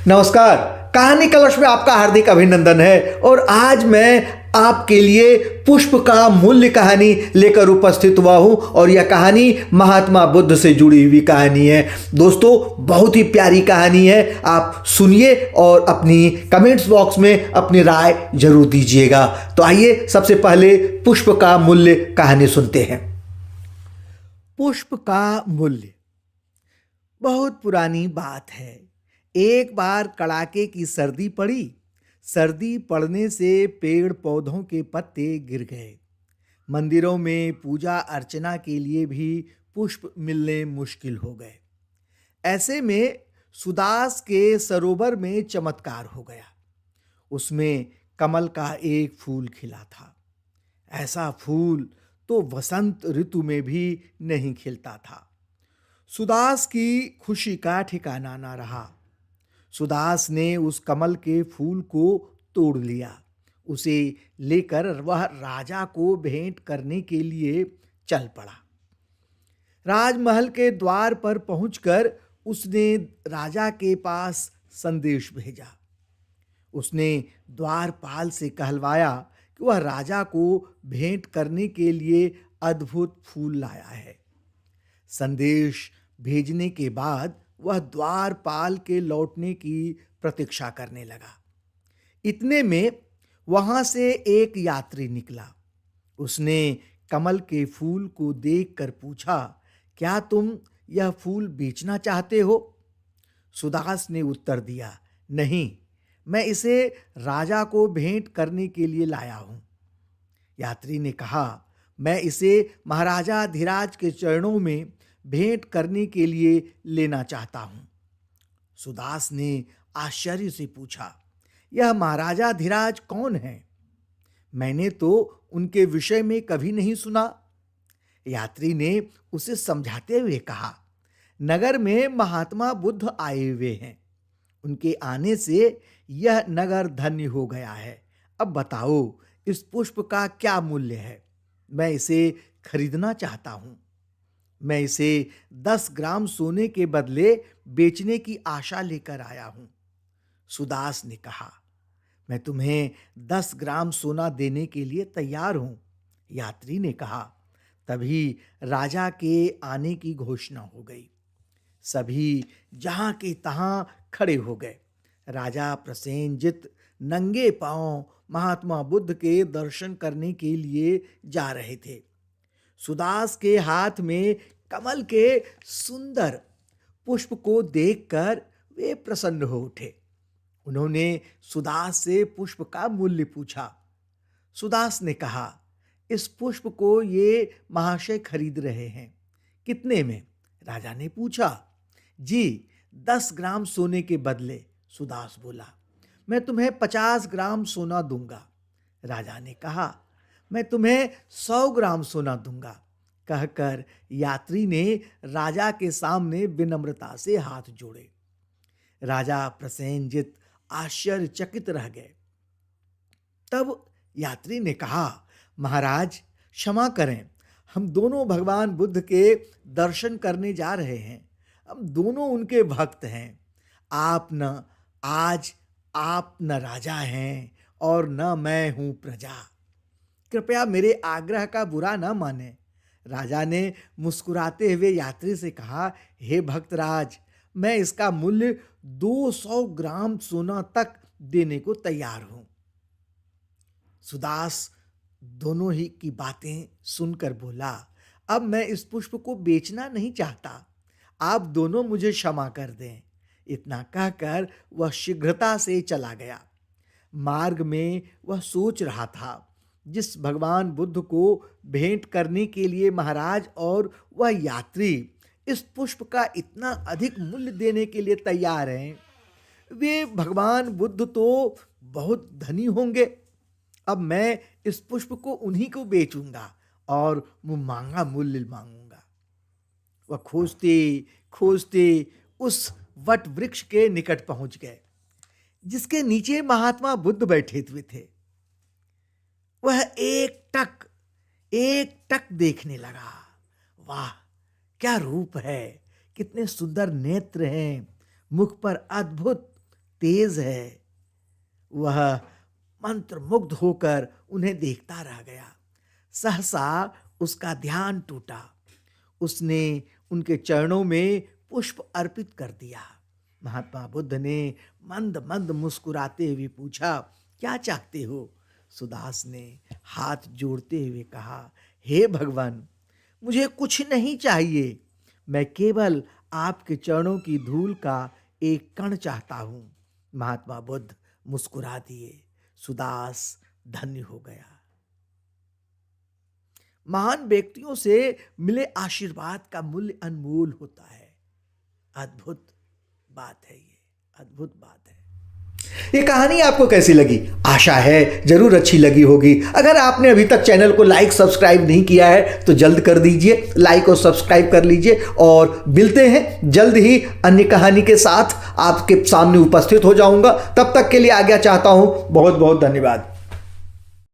नमस्कार। कहानी कलश में आपका हार्दिक अभिनंदन है और आज मैं आपके लिए पुष्प का मूल्य कहानी लेकर उपस्थित हुआ हूं और यह कहानी महात्मा बुद्ध से जुड़ी हुई कहानी है। दोस्तों, बहुत ही प्यारी कहानी है। आप सुनिए और अपनी कमेंट्स बॉक्स में अपनी राय जरूर दीजिएगा। तो आइए सबसे पहले पुष्प का मूल्य कहानी सुनते हैं। पुष्प का मूल्य। बहुत पुरानी बात है। एक बार कड़ाके की सर्दी पड़ी। सर्दी पड़ने से पेड़ पौधों के पत्ते गिर गए। मंदिरों में पूजा अर्चना के लिए भी पुष्प मिलने मुश्किल हो गए। ऐसे में सुदास के सरोवर में चमत्कार हो गया। उसमें कमल का एक फूल खिला था। ऐसा फूल तो वसंत ऋतु में भी नहीं खिलता था। सुदास की खुशी का ठिकाना ना रहा। सुदास ने उस कमल के फूल को तोड़ लिया। उसे लेकर वह राजा को भेंट करने के लिए चल पड़ा। राजमहल के द्वार पर पहुंचकर उसने राजा के पास संदेश भेजा। उसने द्वारपाल से कहलवाया कि वह राजा को भेंट करने के लिए अद्भुत फूल लाया है। संदेश भेजने के बाद वह द्वारपाल के लौटने की प्रतीक्षा करने लगा। इतने में वहां से एक यात्री निकला। उसने कमल के फूल को देखकर पूछा, क्या तुम यह फूल बेचना चाहते हो? सुदास ने उत्तर दिया, नहीं, मैं इसे राजा को भेंट करने के लिए लाया हूं। यात्री ने कहा, मैं इसे महाराजा धीराज के चरणों में भेंट करने के लिए लेना चाहता हूं। सुदास ने आश्चर्य से पूछा, यह महाराजा धीराज कौन है? मैंने तो उनके विषय में कभी नहीं सुना। यात्री ने उसे समझाते हुए कहा, नगर में महात्मा बुद्ध आए हुए हैं। उनके आने से यह नगर धन्य हो गया है। अब बताओ, इस पुष्प का क्या मूल्य है? मैं इसे खरीदना चाहता हूं। मैं इसे 10 ग्राम सोने के बदले बेचने की आशा लेकर आया हूं। सुदास ने कहा, मैं तुम्हें 10 ग्राम सोना देने के लिए तैयार हूं। यात्री ने कहा। तभी राजा के आने की घोषणा हो गई। सभी जहां के तहां खड़े हो गए। राजा प्रसेनजित नंगे पांव महात्मा बुद्ध के दर्शन करने के लिए जा रहे थे। सुदास के हाथ में कमल के सुंदर पुष्प को देखकर वे प्रसन्न हो उठे। उन्होंने सुदास से पुष्प का मूल्य पूछा। सुदास ने कहा, इस पुष्प को ये महाशय खरीद रहे हैं। कितने में? राजा ने पूछा। जी, 10 ग्राम सोने के बदले। सुदास बोला, मैं तुम्हें 50 ग्राम सोना दूंगा। राजा ने कहा, मैं तुम्हें 100 ग्राम सोना दूंगा। कहकर यात्री ने राजा के सामने विनम्रता से हाथ जोड़े। राजा प्रसेनजित आश्चर्यचकित रह गए। तब यात्री ने कहा, महाराज क्षमा करें, हम दोनों भगवान बुद्ध के दर्शन करने जा रहे हैं। हम दोनों उनके भक्त हैं। आज आप न राजा हैं और न मैं हूं प्रजा। कृपया मेरे आग्रह का बुरा न माने। राजा ने मुस्कुराते हुए यात्री से कहा, हे भक्तराज, मैं इसका मूल्य 200 ग्राम सोना तक देने को तैयार हूं। सुदास दोनों ही की बातें सुनकर बोला, अब मैं इस पुष्प को बेचना नहीं चाहता। आप दोनों मुझे क्षमा कर दें। इतना कहकर वह शीघ्रता से चला गया। मार्ग में वह सोच रहा था, जिस भगवान बुद्ध को भेंट करने के लिए महाराज और वह यात्री इस पुष्प का इतना अधिक मूल्य देने के लिए तैयार हैं, वे भगवान बुद्ध तो बहुत धनी होंगे। अब मैं इस पुष्प को उन्हीं को बेचूंगा और मांगा मूल्य मांगूंगा। वह खोजते खोजते उस वट वृक्ष के निकट पहुंच गए, जिसके नीचे महात्मा बुद्ध बैठे हुए थे। वह एक टक देखने लगा। वाह, क्या रूप है! कितने सुंदर नेत्र हैं! मुख पर अद्भुत तेज है। वह मंत्रमुग्ध होकर उन्हें देखता रह गया। सहसा उसका ध्यान टूटा। उसने उनके चरणों में पुष्प अर्पित कर दिया। महात्मा बुद्ध ने मंद मंद मुस्कुराते हुए पूछा, क्या चाहते हो? सुदास ने हाथ जोड़ते हुए कहा, हे भगवान, मुझे कुछ नहीं चाहिए, मैं केवल आपके चरणों की धूल का एक कण चाहता हूं। महात्मा बुद्ध मुस्कुरा दिए। सुदास धन्य हो गया। महान व्यक्तियों से मिले आशीर्वाद का मूल्य अनमोल होता है। अद्भुत बात है ये, अद्भुत बात है। ये कहानी आपको कैसी लगी? आशा है जरूर अच्छी लगी होगी। अगर आपने अभी तक चैनल को लाइक सब्सक्राइब नहीं किया है तो जल्द कर दीजिए, लाइक और सब्सक्राइब कर लीजिए। और मिलते हैं जल्द ही अन्य कहानी के साथ, आपके सामने उपस्थित हो जाऊंगा। तब तक के लिए आज्ञा चाहता हूं। बहुत बहुत धन्यवाद।